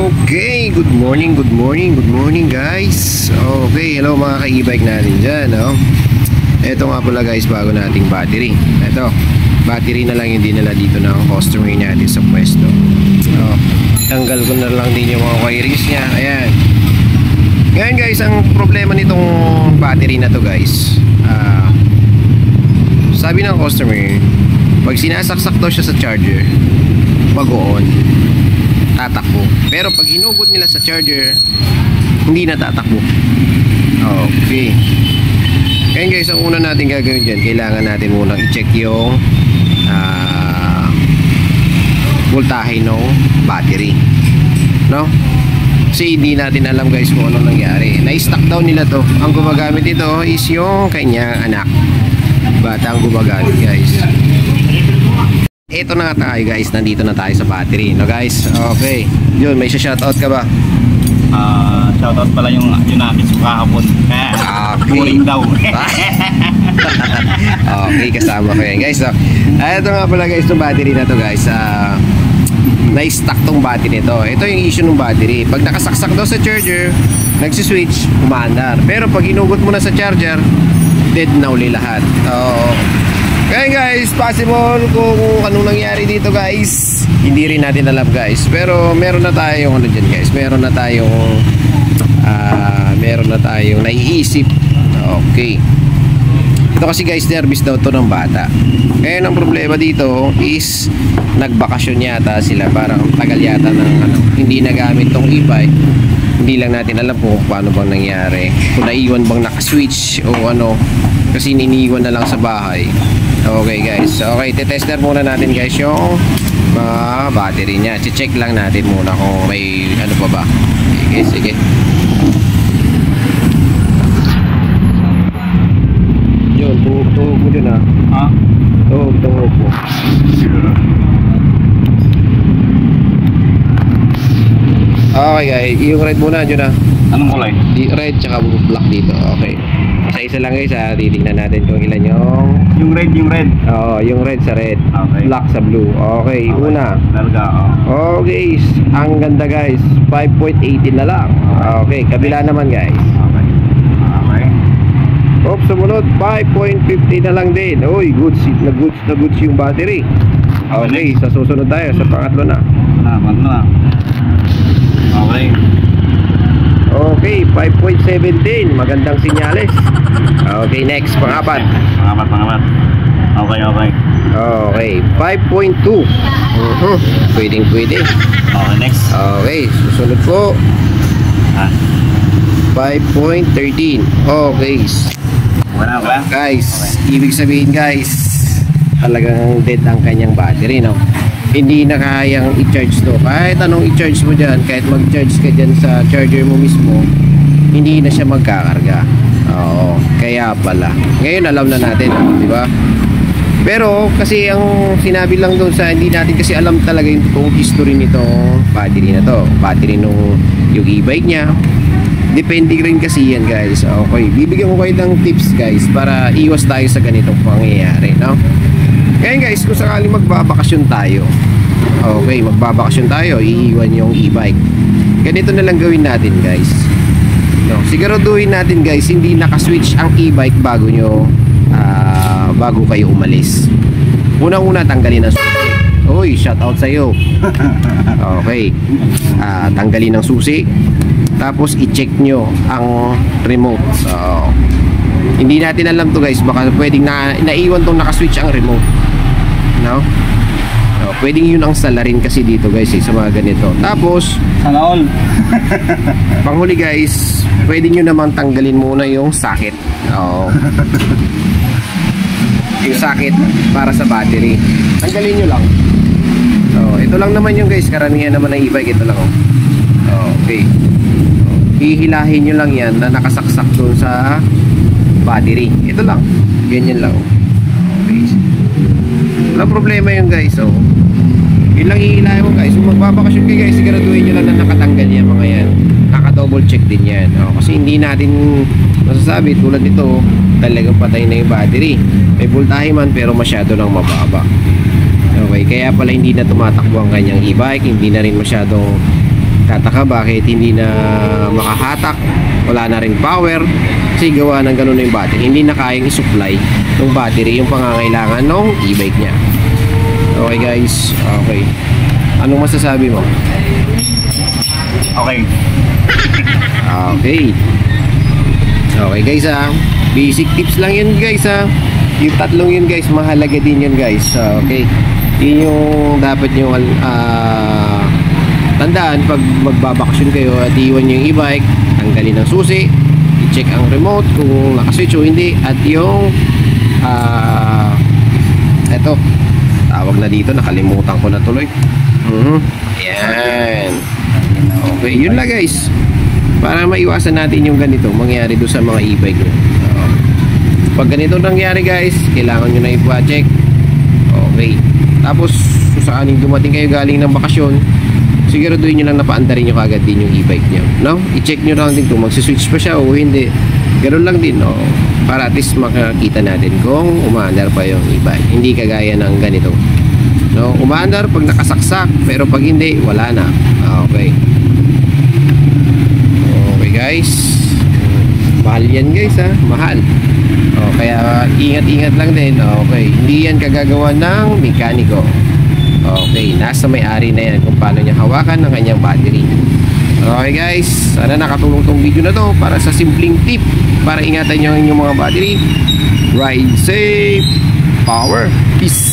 Okay, good morning guys. Okay, hello mga ka-e-bike natin dyan, no? Ito nga pala guys, bago nating battery. Ito, battery na lang yung dinala dito ng customer natin sa pwesto. So, tanggal ko na lang din yung mga wirings niya. Ayan. Ngayon guys, ang problema nitong battery na to guys, sabi ng customer, pag sinasaksak daw siya sa charger, mag-on, tatakbo. Pero pag hinugot nila sa charger, hindi na tatakbo. Okay. Ngayon guys, ang una natin gagawin dyan, kailangan natin munang i-check yung voltahe ng battery, no? Kasi hindi natin alam guys kung ano nangyari. Na-stock down nila to. Ang gumagamit ito is yung kanyang anak, batang gumagamit guys. Ito na tayo guys, nandito na tayo sa battery, no guys? Okay, yun, may shoutout ka ba? Shoutout pala yung nakis ko kahapon. Boring daw. Okay, kasama ko yan guys. So, ito nga pala guys, itong battery na to guys, na-stock tong battery nito. Ito yung issue ng battery. Pag nakasaksak daw sa charger, nagsiswitch, umaandar. Pero pag inugot mo na sa charger, dead na uli lahat. Kaya guys, possible kung anong nangyari dito guys, hindi rin natin alam guys. Pero meron na tayong ano dyan guys, meron na tayong naiisip. Okay. Ito kasi guys, nervous daw to ng bata. Kaya ang problema dito is nagbakasyon yata sila, parang tagal yata ng hindi nagamit tong e-bike. Hindi lang natin alam kung paano bang nangyari, kung naiwan bang nakaswitch o ano, kasi niniwan na lang sa bahay. Okay guys, okay, titester muna natin guys yung mga battery nya. Check lang natin muna kung may ano pa ba. Sige. Yun, tuhog mo dyan ha. Tuhog mo. Okay guys, yung red muna dyan ha. Anong kulay? Red tsaka black dito. Okay. Isa-isa lang guys ha. Titignan natin kung ilan yung red. Oo, yung red sa red. Okay. Black sa blue. Okay, una. Talaga, Okay, ang ganda guys. 5.18 na lang. Okay, kabila naman guys. Okay. Oops, sumunod 5.50 na lang din. Uy, goods yung battery. Okay, sa susunod tayo, sa pangatlo na. Okay. Okay, 5.17. Magandang sinyales. Okay, next, pangapat. Okay. Okay, 5.2. Pwede. Okay, next. Okay, susunod po 5.13. Okay Wala. guys, ibig sabihin guys, talagang dead ang kanyang battery, no? Hindi na kayang i-charge to. Kahit anong i-charge mo dyan, kahit mag-charge ka dyan sa charger mo mismo, hindi na siya magkakarga. Oo, kaya pala ngayon alam na natin, di ba? Pero kasi ang sinabi lang doon sa, hindi natin kasi alam talaga yung totoong history nitong battery na to. Battery nung yung e-bike niya, depende rin kasi yan guys. Okay, bibigyan ko kayo ng tips guys para iwas tayo sa ganitong pangyayari, no? Ngayon guys, kung sakaling magbabakasyon tayo, okay, magbabakasyon tayo, iiwan yung e-bike, ganito na lang gawin natin guys, no? Siguraduhin natin guys, hindi nakaswitch ang e-bike bago kayo umalis. Unang-una, tanggalin ang susi. Uy, shout out sa'yo. Okay, tanggalin ang susi. Tapos i-check nyo ang remote. So, hindi natin alam to guys, baka pwedeng naiwan tong nakaswitch ang remote, no? So, pwedeng yun ang salarin kasi dito guys sa mga ganito. Tapos sana all. panghuli guys, pwede nyo naman tanggalin muna yung socket. Yung socket para sa battery, tanggalin nyo lang. So, ito lang naman yung guys, karamihan naman ng e-bike, ito lang. Okay, hihilahin nyo lang yan na nakasaksak doon sa battery. Ito lang, ganyan lang. Okay, walang problema yun guys. Yun lang hihilahin mo guys. Kung magbabakasyon kayo guys, siguraduhin nyo lang na nakatanggal yan mga yan. Naka-double check din yan. Kasi hindi natin masasabi, tulad nito talagang patay na yung battery. May voltahe man pero masyado lang mababa. Okay, kaya pala hindi na tumatakbo ang kanyang e-bike, hindi na rin masyadong Tataka bakit hindi na makahatak, wala na rin power kasi gawa ng ganun na yung battery, hindi na kayang i-supply ng battery yung pangangailangan ng e-bike niya. Okay guys, okay. Anong masasabi mo? Okay. Okay. Okay guys basic tips lang yun guys yung tatlong yun guys, mahalaga din yun guys. Okay, yun yung dapat nyo tandaan pag magbabakasyon kayo at iwan nyo yung e-bike. Tanggalin ang susi, i-check ang remote kung nakaswitch o hindi, at yung eto, tawag na dito, nakalimutan ko na tuloy. Yan. Okay, yun lang guys, para maiwasan natin yung ganito mangyari doon sa mga e-bike nyo. Pag ganito nangyari guys, kailangan nyo na i-check. Okay, tapos kung saaning dumating kayo galing ng bakasyon, siguraduhin nyo lang napaandarin nyo kagad din yung e-bike nyo, no? I-check nyo lang din kung magsiswitch pa siya o hindi. Ganoon lang din, no? Para at least makakita natin kung umaandar pa yung e-bike, hindi kagaya ng ganito, no? Umaandar pag nakasaksak, pero pag hindi, wala na. Okay. Okay guys, mahal yan guys mahal. Kaya ingat-ingat lang din. Okay, hindi yan kagagawa ng mekaniko. Okay, nasa may-ari na yan kung paano niya hawakan ng kanyang battery. Okay guys, sana nakatulong tong video na to para sa simpleng tip para ingatan nyo yung mga battery. Ride safe, power, peace.